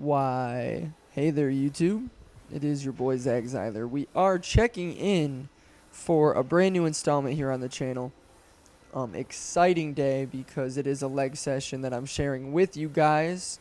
Why, hey there, YouTube. It is your boy Zach Zyler. We are checking in for a brand new installment here on the channel. Exciting day because it is a leg session that I'm sharing with you guys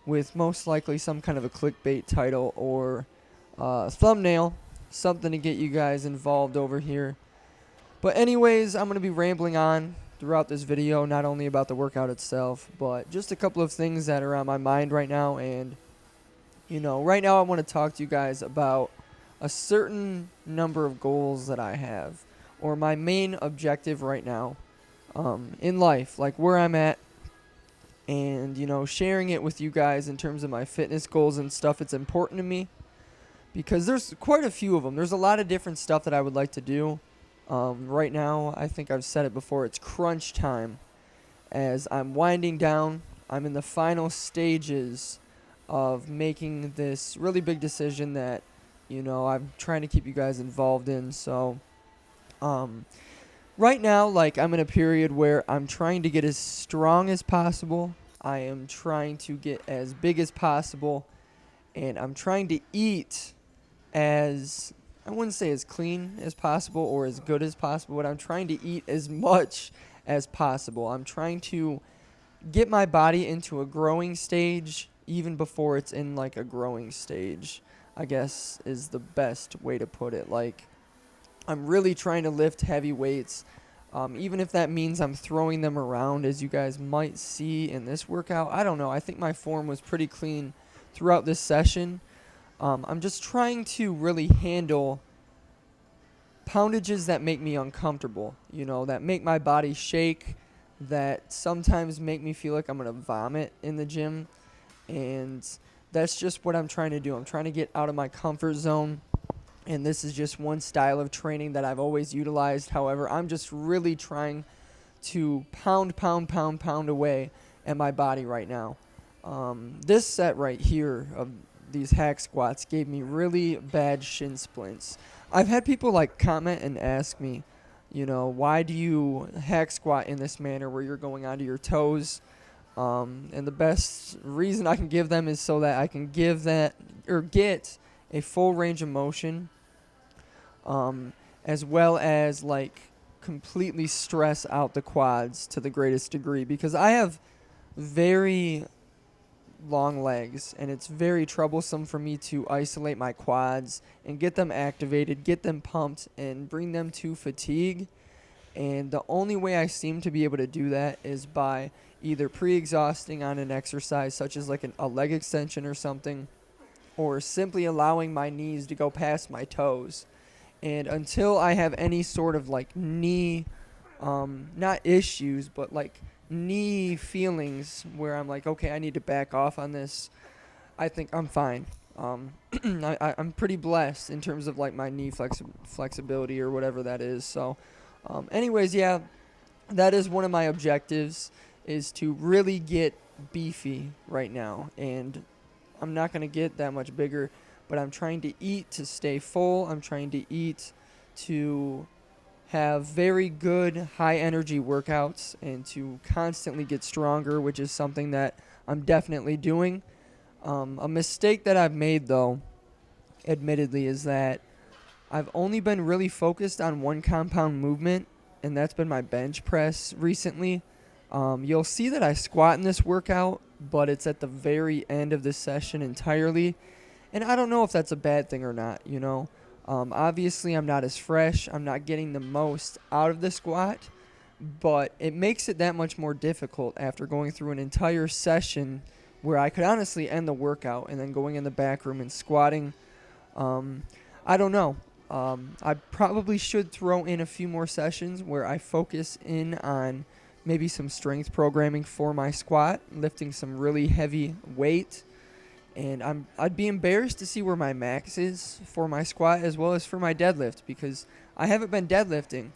with most likely some kind of a clickbait title or thumbnail, something to get you guys involved over here. But anyways, I'm going to be rambling on throughout this video, not only about the workout itself, but just a couple of things that are on my mind right now. And, right now I want to talk to you guys about a certain number of goals that I have, or my main objective right now in life, like where I'm at, and, sharing it with you guys in terms of my fitness goals and stuff. It's important to me because there's quite a few of them. There's a lot of different stuff that I would like to do. Right now, I think I've said it before, it's crunch time. As I'm winding down, I'm in the final stages of making this really big decision that, I'm trying to keep you guys involved in. So, right now, I'm in a period where I'm trying to get as strong as possible. I am trying to get as big as possible. And I'm trying to eat as, I wouldn't say as clean as possible or as good as possible, but I'm trying to eat as much as possible. I'm trying to get my body into a growing stage even before it's in a growing stage, I guess is the best way to put it. I'm really trying to lift heavy weights, even if that means I'm throwing them around, as you guys might see in this workout. I don't know. I think my form was pretty clean throughout this session. I'm just trying to really handle poundages that make me uncomfortable, that make my body shake, that sometimes make me feel like I'm going to vomit in the gym. And that's just what I'm trying to do. I'm trying to get out of my comfort zone. And this is just one style of training that I've always utilized. However, I'm just really trying to pound away at my body right now. This set right here of these hack squats gave me really bad shin splints. I've had people comment and ask me, why do you hack squat in this manner where you're going onto your toes? And the best reason I can give them is so that I can give that or get a full range of motion, as well as completely stress out the quads to the greatest degree, because I have very long legs and it's very troublesome for me to isolate my quads and get them activated, get them pumped, and bring them to fatigue. And the only way I seem to be able to do that is by either pre-exhausting on an exercise such as a leg extension or something, or simply allowing my knees to go past my toes. And until I have any sort of knee, not issues, but knee feelings where I'm okay, I need to back off on this, I think I'm fine. I'm pretty blessed in terms of my knee flexibility or whatever that is. So anyways, yeah, that is one of my objectives, is to really get beefy right now. And I'm not going to get that much bigger, but I'm trying to eat to stay full. I'm trying to eat to have very good high energy workouts and to constantly get stronger, which is something that I'm definitely doing. A mistake that I've made, though, admittedly, is that I've only been really focused on one compound movement, and that's been my bench press recently. You'll see that I squat in this workout, but it's at the very end of the session entirely. And I don't know if that's a bad thing or not, Obviously, I'm not as fresh. I'm not getting the most out of the squat, but it makes it that much more difficult after going through an entire session where I could honestly end the workout and then going in the back room and squatting. I don't know. I probably should throw in a few more sessions where I focus in on maybe some strength programming for my squat, lifting some really heavy weight. And I'd be embarrassed to see where my max is for my squat as well as for my deadlift, because I haven't been deadlifting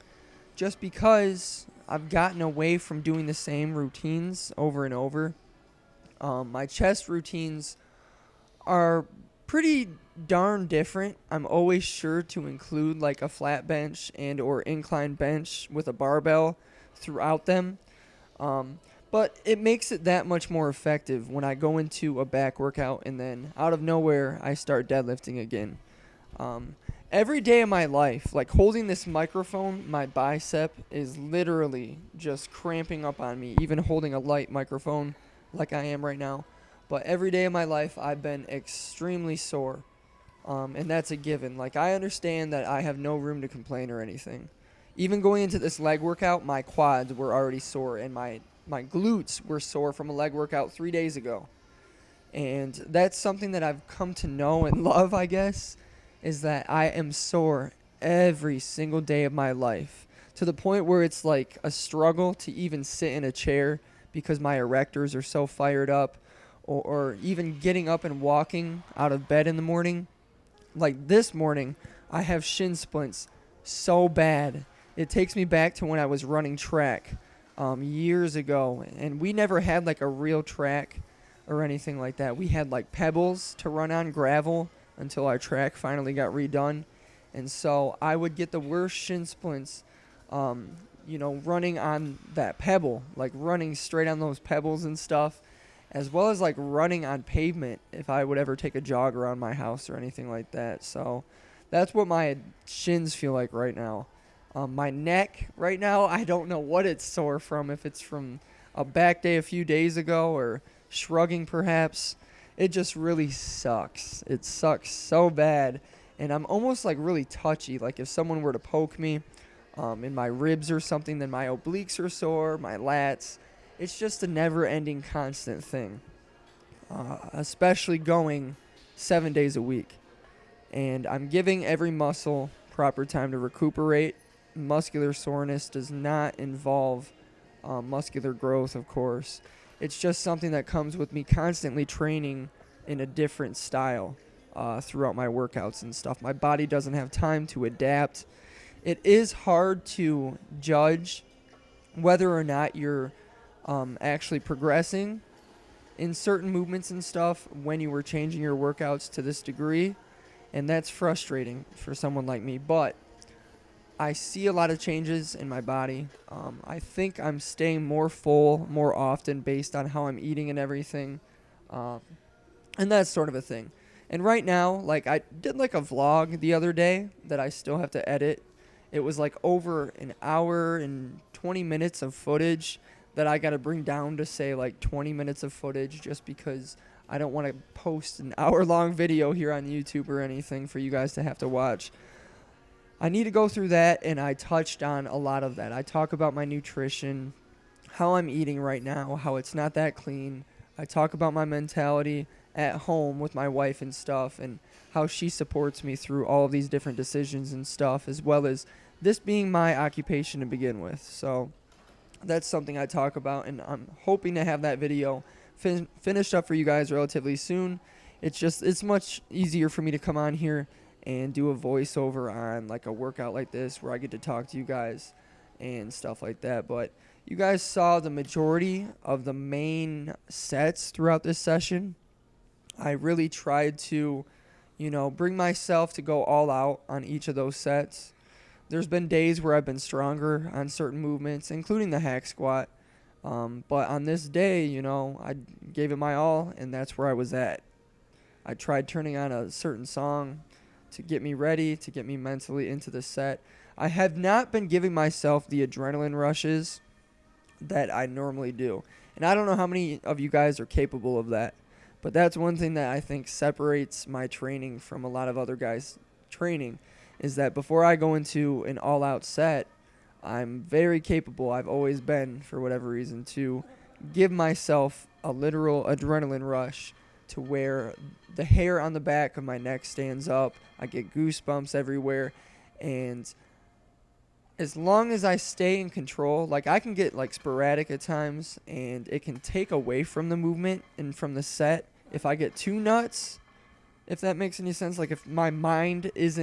just because I've gotten away from doing the same routines over and over. My chest routines are pretty darn different. I'm always sure to include a flat bench and or incline bench with a barbell throughout them. But it makes it that much more effective when I go into a back workout and then out of nowhere I start deadlifting again. Um, every day of my life, like holding this microphone, my bicep is literally just cramping up on me, even holding a light microphone like I am right now. But every day of my life, I've been extremely sore. And that's a given. Like, I understand that I have no room to complain or anything. Even going into this leg workout, my quads were already sore, and my glutes were sore from a leg workout 3 days ago. And that's something that I've come to know and love, I guess, is that I am sore every single day of my life to the point where it's like a struggle to even sit in a chair because my erectors are so fired up, or even getting up and walking out of bed in the morning. Like this morning, I have shin splints so bad. It takes me back to when I was running track years ago, and we never had like a real track or anything like that. We had like pebbles to run on, gravel, until our track finally got redone. And so I would get the worst shin splints, running on that pebble, like running straight on those pebbles and stuff, as well as like running on pavement if I would ever take a jog around my house or anything like that. So that's what my shins feel like right now. My neck right now, I don't know what it's sore from, if it's from a back day a few days ago or shrugging perhaps. It just really sucks. It sucks so bad. And I'm almost like really touchy. Like if someone were to poke me in my ribs or something, then my obliques are sore, my lats. It's just a never-ending constant thing, especially going 7 days a week. And I'm giving every muscle proper time to recuperate. Muscular soreness does not involve muscular growth, of course. It's just something that comes with me constantly training in a different style throughout my workouts and stuff. My body doesn't have time to adapt. It is hard to judge whether or not you're actually progressing in certain movements and stuff when you were changing your workouts to this degree, and that's frustrating for someone like me. But I see a lot of changes in my body. I think I'm staying more full more often based on how I'm eating and everything, and that's sort of a thing. And right now, like I did like a vlog the other day that I still have to edit. It was like over an hour and 20 minutes of footage that I got to bring down to say like 20 minutes of footage, just because I don't want to post an hour-long video here on YouTube or anything for you guys to have to watch. I need to go through that, and I touched on a lot of that. I talk about my nutrition, how I'm eating right now, how it's not that clean. I talk about my mentality at home with my wife and stuff, and how she supports me through all of these different decisions and stuff, as well as this being my occupation to begin with. So that's something I talk about, and I'm hoping to have that video finished up for you guys relatively soon. It's much easier for me to come on here and do a voiceover on like a workout like this where I get to talk to you guys and stuff like that. But you guys saw the majority of the main sets throughout this session. I really tried to, bring myself to go all out on each of those sets. There's been days where I've been stronger on certain movements, including the hack squat. But on this day, I gave it my all, and that's where I was at. I tried turning on a certain song to get me ready, to get me mentally into the set. I have not been giving myself the adrenaline rushes that I normally do. And I don't know how many of you guys are capable of that. But that's one thing that I think separates my training from a lot of other guys' training, is that before I go into an all-out set, I'm very capable, I've always been, for whatever reason, to give myself a literal adrenaline rush to where the hair on the back of my neck stands up. I get goosebumps everywhere. And as long as I stay in control, like I can get like sporadic at times, and it can take away from the movement and from the set if I get too nuts, if that makes any sense. Like if my mind is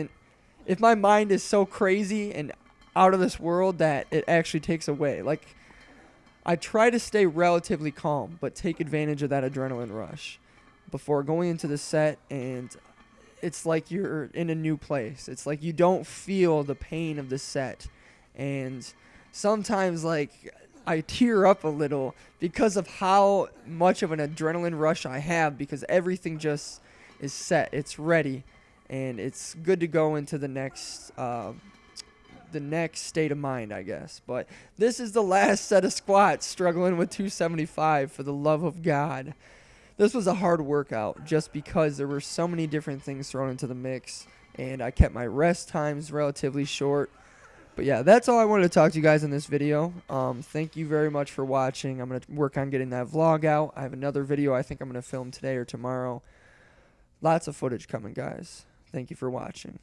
so crazy and out of this world that it actually takes away. Like I try to stay relatively calm, but take advantage of that adrenaline rush before going into the set, and it's like you're in a new place. It's like you don't feel the pain of the set. And sometimes, like, I tear up a little because of how much of an adrenaline rush I have, because everything just is set. It's ready, and it's good to go into the next state of mind, I guess. But this is the last set of squats, struggling with 275, for the love of God. This was a hard workout just because there were so many different things thrown into the mix, and I kept my rest times relatively short. But yeah, that's all I wanted to talk to you guys in this video. Thank you very much for watching. I'm going to work on getting that vlog out. I have another video I think I'm going to film today or tomorrow. Lots of footage coming, guys. Thank you for watching.